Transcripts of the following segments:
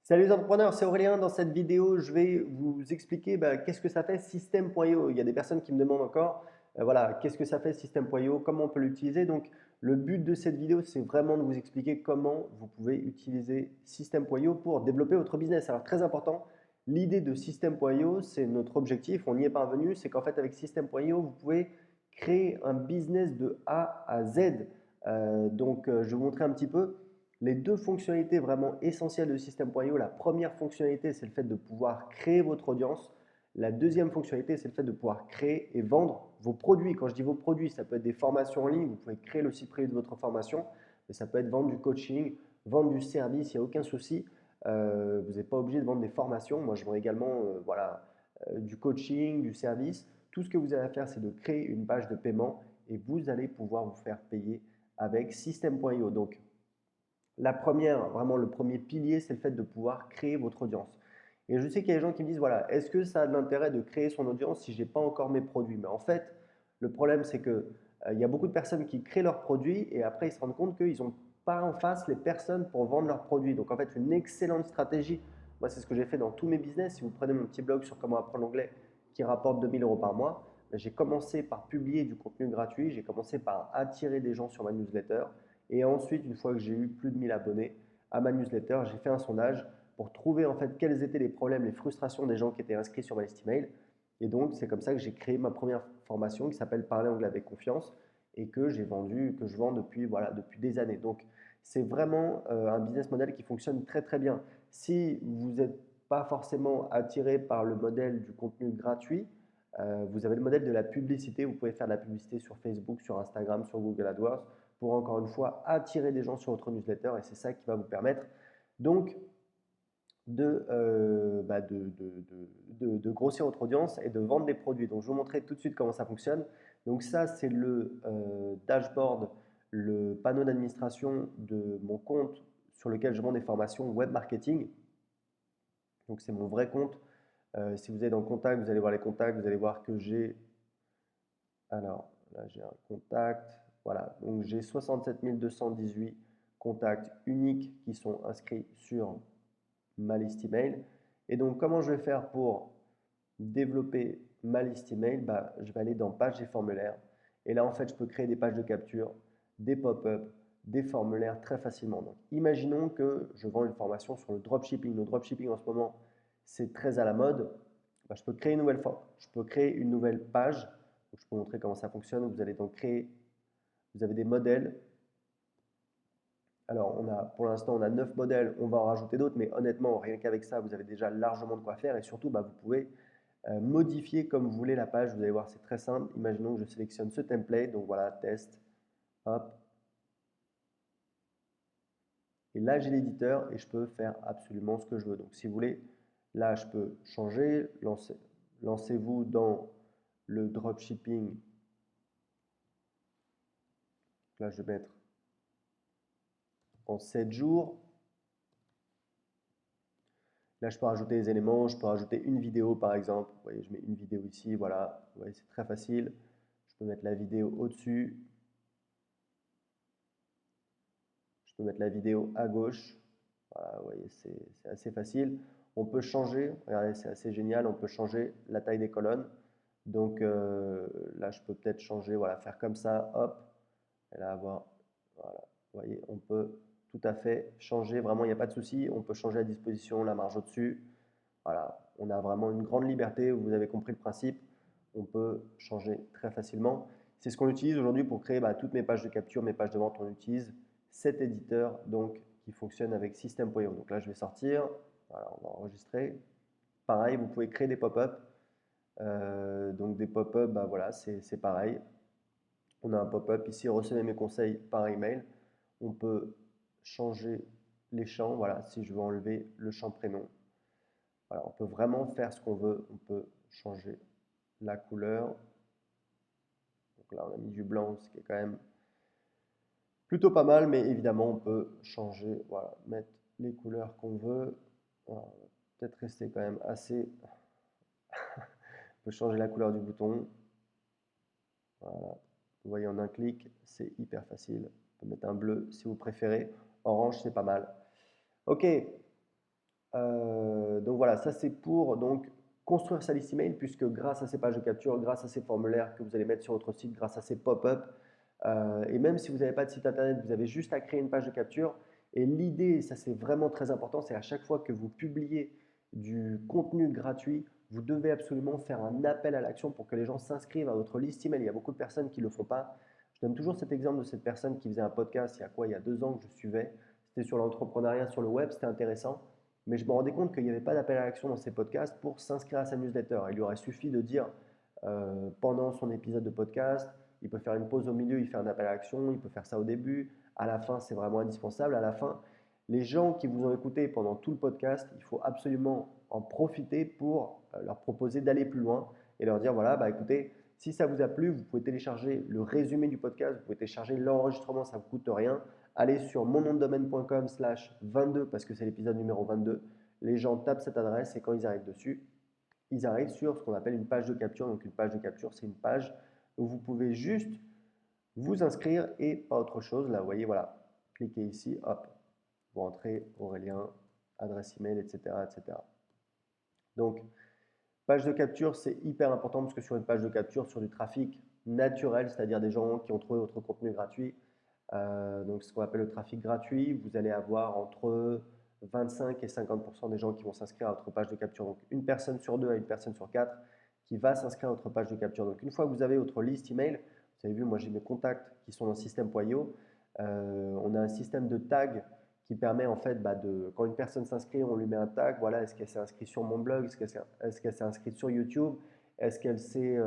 Salut les entrepreneurs, c'est Aurélien. Dans cette vidéo, je vais vous expliquer qu'est-ce que ça fait System.io. Il y a des personnes qui me demandent encore, voilà, qu'est-ce que ça fait System.io, comment on peut l'utiliser. Donc, le but de cette vidéo, c'est vraiment de vous expliquer comment vous pouvez utiliser System.io pour développer votre business. Alors, très important, l'idée de System.io, c'est notre objectif, on y est parvenu, c'est qu'en fait, avec System.io, vous pouvez créer un business de A à Z. Je vais vous montrer un petit peu. Les deux fonctionnalités vraiment essentielles de System.io, la première fonctionnalité, c'est le fait de pouvoir créer votre audience. La deuxième fonctionnalité, c'est le fait de pouvoir créer et vendre vos produits. Quand je dis vos produits, ça peut être des formations en ligne, vous pouvez créer le site privé de votre formation, mais ça peut être vendre du coaching, vendre du service, il n'y a aucun souci. Vous n'êtes pas obligé de vendre des formations. Moi, je vends également du coaching, du service. Tout ce que vous avez à faire, c'est de créer une page de paiement et vous allez pouvoir vous faire payer avec System.io. Donc, la première, vraiment le premier pilier, c'est le fait de pouvoir créer votre audience. Et je sais qu'il y a des gens qui me disent, voilà, est-ce que ça a de l'intérêt de créer son audience si je n'ai pas encore mes produits? Mais en fait, le problème, c'est que il y a beaucoup de personnes qui créent leurs produits et après, ils se rendent compte qu'ils n'ont pas en face les personnes pour vendre leurs produits. Donc, en fait, une excellente stratégie, moi, c'est ce que j'ai fait dans tous mes business. Si vous prenez mon petit blog sur comment apprendre l'anglais qui rapporte 2 000 € par mois, j'ai commencé par publier du contenu gratuit, j'ai commencé par attirer des gens sur ma newsletter. Et ensuite, une fois que j'ai eu plus de 1 000 abonnés à ma newsletter, j'ai fait un sondage pour trouver en fait quels étaient les problèmes, les frustrations des gens qui étaient inscrits sur ma liste email. Et donc, c'est comme ça que j'ai créé ma première formation qui s'appelle Parler anglais avec confiance et que j'ai vendu, que je vends depuis, voilà, depuis des années. Donc, c'est vraiment un business model qui fonctionne très très bien. Si vous n'êtes pas forcément attiré par le modèle du contenu gratuit, vous avez le modèle de la publicité. Vous pouvez faire de la publicité sur Facebook, sur Instagram, sur Google AdWords pour encore une fois attirer des gens sur votre newsletter et c'est ça qui va vous permettre donc de grossir votre audience et de vendre des produits. Donc je vais vous montrer tout de suite comment ça fonctionne. Donc ça c'est le dashboard, le panneau d'administration de mon compte sur lequel je vends des formations web marketing. Donc c'est mon vrai compte. Si vous allez dans contact, vous allez voir les contacts, vous allez voir que j'ai, alors là j'ai un contact, voilà, donc j'ai 67 218 contacts uniques qui sont inscrits sur ma liste email. Et donc comment je vais faire pour développer ma liste email? Je vais aller dans page et formulaires. Et là en fait je peux créer des pages de capture, des pop-up, des formulaires très facilement. Donc imaginons que je vends une formation sur le dropshipping. Le dropshipping en ce moment c'est très à la mode. Je peux créer une nouvelle je peux créer une nouvelle page. Donc, je peux vous montrer comment ça fonctionne. Vous allez donc créer, vous avez des modèles. Alors, pour l'instant, on a 9 modèles. On va en rajouter d'autres, mais honnêtement, rien qu'avec ça, vous avez déjà largement de quoi faire. Et surtout, vous pouvez modifier comme vous voulez la page. Vous allez voir, c'est très simple. Imaginons que je sélectionne ce template. Donc voilà, test. Hop. Et là, j'ai l'éditeur et je peux faire absolument ce que je veux. Donc, si vous voulez, là, je peux changer. Lancez-vous dans le dropshipping. Là, je vais mettre en 7 jours. Là, je peux rajouter des éléments, je peux rajouter une vidéo par exemple. Vous voyez, je mets une vidéo ici, voilà. Vous voyez, c'est très facile. Je peux mettre la vidéo au-dessus. Je peux mettre la vidéo à gauche. Voilà, vous voyez, c'est assez facile. On peut changer, regardez, c'est assez génial, on peut changer la taille des colonnes. Donc là, je peux peut-être changer, voilà, faire comme ça, hop, et là avoir, voilà, vous voyez, on peut tout à fait changer, vraiment, il n'y a pas de souci. On peut changer la disposition, la marge au-dessus. Voilà, on a vraiment une grande liberté, vous avez compris le principe, on peut changer très facilement. C'est ce qu'on utilise aujourd'hui pour créer toutes mes pages de capture, mes pages de vente, on utilise cet éditeur donc, qui fonctionne avec System.io. Donc là, je vais sortir, voilà, on va enregistrer. Pareil, vous pouvez créer des pop-up. Donc des pop-up, voilà, c'est pareil. On a un pop-up ici, recevez mes conseils par email. On peut changer les champs, voilà, si je veux enlever le champ prénom. Voilà, on peut vraiment faire ce qu'on veut. On peut changer la couleur. Donc là, on a mis du blanc, ce qui est quand même plutôt pas mal, mais évidemment, on peut changer, voilà, mettre les couleurs qu'on veut. Voilà, peut-être rester quand même assez. On peut changer la couleur du bouton. Voilà. Vous voyez en un clic, c'est hyper facile. On peut mettre un bleu si vous préférez. Orange, c'est pas mal. Ok. Donc voilà, ça c'est pour donc, construire sa liste email, puisque grâce à ces pages de capture, grâce à ces formulaires que vous allez mettre sur votre site, grâce à ces pop-up, et même si vous n'avez pas de site internet, vous avez juste à créer une page de capture. Et l'idée, ça c'est vraiment très important, c'est à chaque fois que vous publiez du contenu gratuit, vous devez absolument faire un appel à l'action pour que les gens s'inscrivent à votre liste email. Il y a beaucoup de personnes qui ne le font pas. Je donne toujours cet exemple de cette personne qui faisait un podcast il y a quoi, il y a 2 ans que je suivais. C'était sur l'entrepreneuriat sur le web, c'était intéressant. Mais je me rendais compte qu'il n'y avait pas d'appel à l'action dans ces podcasts pour s'inscrire à sa newsletter. Il lui aurait suffi de dire pendant son épisode de podcast, il peut faire une pause au milieu, il fait un appel à l'action, il peut faire ça au début, à la fin, c'est vraiment indispensable. À la fin, les gens qui vous ont écouté pendant tout le podcast, il faut absolument en profiter pour leur proposer d'aller plus loin et leur dire, voilà, bah écoutez, si ça vous a plu, vous pouvez télécharger le résumé du podcast, vous pouvez télécharger l'enregistrement, ça ne vous coûte rien. Allez sur monnomdedomaine.com/22 parce que c'est l'épisode numéro 22. Les gens tapent cette adresse et quand ils arrivent dessus, ils arrivent sur ce qu'on appelle une page de capture. Donc une page de capture, c'est une page où vous pouvez juste vous inscrire et pas autre chose. Là, vous voyez, voilà, cliquez ici, hop, vous rentrez Aurélien, adresse email, etc., etc. Donc, page de capture, c'est hyper important parce que sur une page de capture, sur du trafic naturel, c'est-à-dire des gens qui ont trouvé votre contenu gratuit, donc ce qu'on appelle le trafic gratuit, vous allez avoir entre 25 et 50% des gens qui vont s'inscrire à votre page de capture. Donc une personne sur deux à une personne sur quatre qui va s'inscrire à votre page de capture. Donc une fois que vous avez votre liste email, vous avez vu, moi j'ai mes contacts qui sont dans System.io. On a un système de tag qui permet en fait quand une personne s'inscrit, on lui met un tag. Voilà, est-ce qu'elle s'est inscrite sur mon blog, est-ce qu'elle s'est inscrite sur YouTube, est-ce qu'elle sait,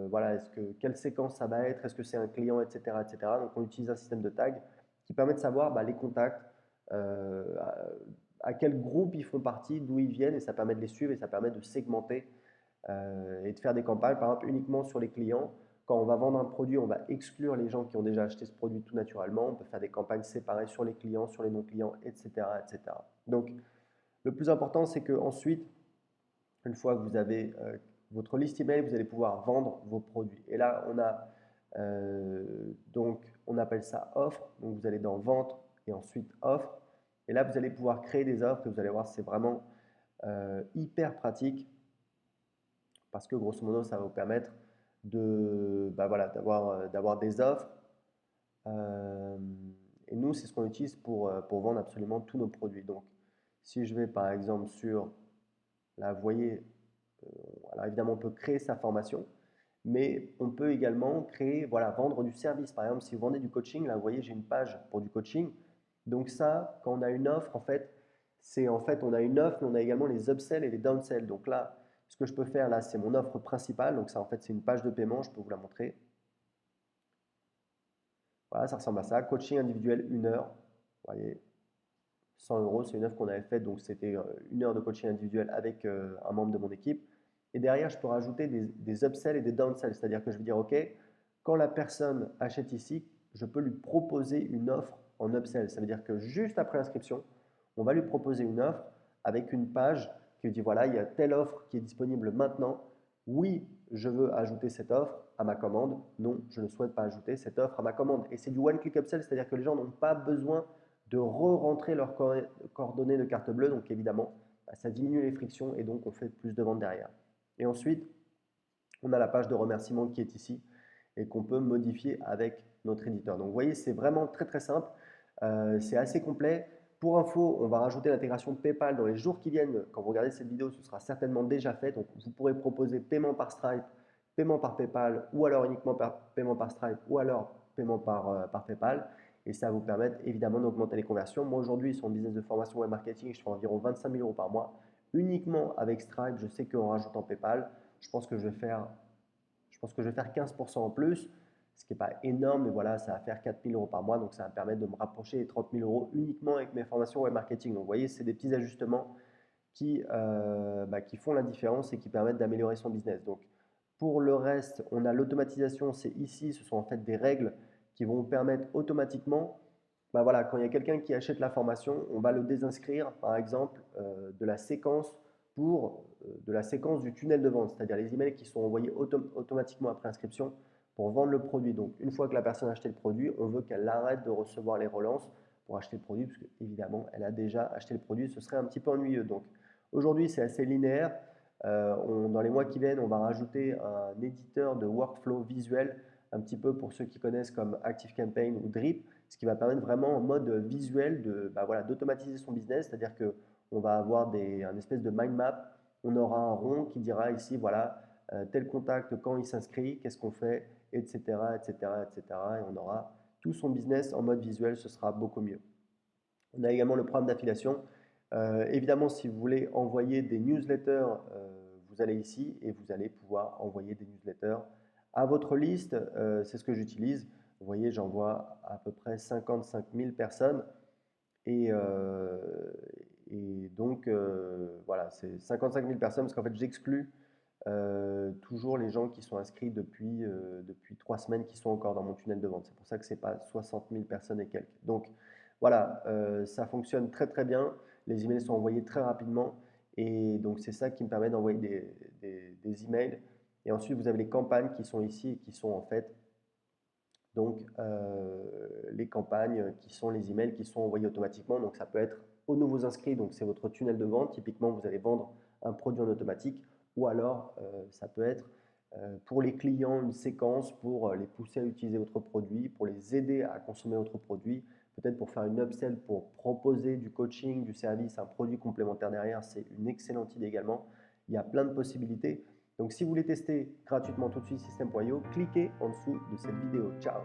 voilà, quelle séquence ça va être, est-ce que c'est un client, etc., etc. Donc on utilise un système de tag qui permet de savoir les contacts, à quel groupe ils font partie, d'où ils viennent, et ça permet de les suivre et ça permet de segmenter et de faire des campagnes, par exemple, uniquement sur les clients. Quand on va vendre un produit, on va exclure les gens qui ont déjà acheté ce produit tout naturellement. On peut faire des campagnes séparées sur les clients, sur les non-clients, etc., etc. Donc, le plus important, c'est qu'ensuite, une fois que vous avez votre liste email, vous allez pouvoir vendre vos produits. Et là, donc, on appelle ça offre. Donc, vous allez dans vente et ensuite offre. Et là, vous allez pouvoir créer des offres et vous allez voir, c'est vraiment hyper pratique parce que grosso modo, ça va vous permettre voilà, d'avoir des offres. Euh, et nous, c'est ce qu'on utilise pour vendre absolument tous nos produits. Donc, si je vais par exemple sur, là, vous voyez, alors évidemment, on peut créer sa formation, mais on peut également créer, voilà, vendre du service. Par exemple, si vous vendez du coaching, là, vous voyez, j'ai une page pour du coaching. Donc ça, quand on a une offre, en fait, on a une offre, mais on a également les upsells et les downsells. Donc là, ce que je peux faire là, c'est mon offre principale. Donc ça, en fait, c'est une page de paiement. Je peux vous la montrer. Voilà, ça ressemble à ça. Coaching individuel, 1 heure. Vous voyez, 100 euros, c'est une offre qu'on avait faite. Donc c'était 1 heure de coaching individuel avec un membre de mon équipe. Et derrière, je peux rajouter des upsells et des downsells. C'est-à-dire que je vais dire, OK, quand la personne achète ici, je peux lui proposer une offre en upsell. Ça veut dire que juste après l'inscription, on va lui proposer une offre avec une page qui dit, voilà, il y a telle offre qui est disponible maintenant. Oui, je veux ajouter cette offre à ma commande. Non, je ne souhaite pas ajouter cette offre à ma commande. Et c'est du one-click upsell, c'est-à-dire que les gens n'ont pas besoin de re-rentrer leurs coordonnées de carte bleue. Donc évidemment, ça diminue les frictions et donc on fait plus de ventes derrière. Et ensuite, on a la page de remerciement qui est ici et qu'on peut modifier avec notre éditeur. Donc vous voyez, c'est vraiment très très simple. C'est assez complet. Pour info, on va rajouter l'intégration PayPal dans les jours qui viennent. Quand vous regardez cette vidéo, ce sera certainement déjà fait. Donc vous pourrez proposer paiement par Stripe, paiement par PayPal, ou alors uniquement paiement par Stripe, ou alors paiement par PayPal. Et ça va vous permettre évidemment d'augmenter les conversions. Moi aujourd'hui, sur mon business de formation web marketing, je fais environ 25 000 euros par mois. Uniquement avec Stripe, je sais qu'en rajoutant PayPal, je pense que je vais faire 15% en plus, ce qui n'est pas énorme, mais voilà, ça va faire 4 000 euros par mois. Donc ça va me permettre de me rapprocher des 30 000 euros uniquement avec mes formations web marketing. Donc vous voyez, c'est des petits ajustements qui font la différence et qui permettent d'améliorer son business. Donc pour le reste, on a l'automatisation, c'est ici, ce sont en fait des règles qui vont vous permettre automatiquement, voilà, quand il y a quelqu'un qui achète la formation, on va le désinscrire, par exemple, de la séquence du tunnel de vente, c'est-à-dire les emails qui sont envoyés automatiquement après inscription pour vendre le produit. Donc, une fois que la personne a acheté le produit, on veut qu'elle arrête de recevoir les relances pour acheter le produit, parce qu'évidemment, elle a déjà acheté le produit, ce serait un petit peu ennuyeux. Donc aujourd'hui, c'est assez linéaire. Dans les mois qui viennent, on va rajouter un éditeur de workflow visuel, un petit peu pour ceux qui connaissent comme ActiveCampaign ou Drip, ce qui va permettre vraiment en mode visuel voilà, d'automatiser son business, c'est-à-dire qu'on va avoir un espèce de mind map, on aura un rond qui dira ici, voilà, tel contact, quand il s'inscrit, qu'est-ce qu'on fait, etc., etc., etc. Et on aura tout son business en mode visuel, ce sera beaucoup mieux. On a également le programme d'affiliation. Évidemment, si vous voulez envoyer des newsletters, vous allez ici et vous allez pouvoir envoyer des newsletters à votre liste. C'est ce que j'utilise. Vous voyez, j'envoie à peu près 55 000 personnes. Et, euh, et donc, voilà, c'est 55 000 personnes parce qu'en fait, j'exclus toujours les gens qui sont inscrits depuis 3 semaines qui sont encore dans mon tunnel de vente. C'est pour ça que ce n'est pas 60 000 personnes et quelques. Donc voilà, ça fonctionne très très bien. Les emails sont envoyés très rapidement et donc c'est ça qui me permet d'envoyer des emails. Et ensuite, vous avez les campagnes qui sont ici et qui sont en fait donc les campagnes qui sont les emails qui sont envoyés automatiquement. Donc ça peut être aux nouveaux inscrits, donc c'est votre tunnel de vente. Typiquement, vous allez vendre un produit en automatique ou alors ça peut être pour les clients une séquence pour les pousser à utiliser votre produit, pour les aider à consommer votre produit, peut-être pour faire une upsell, pour proposer du coaching, du service, un produit complémentaire derrière. C'est une excellente idée également. Il y a plein de possibilités. Donc si vous voulez tester gratuitement tout de suite System.io, cliquez en dessous de cette vidéo. Ciao!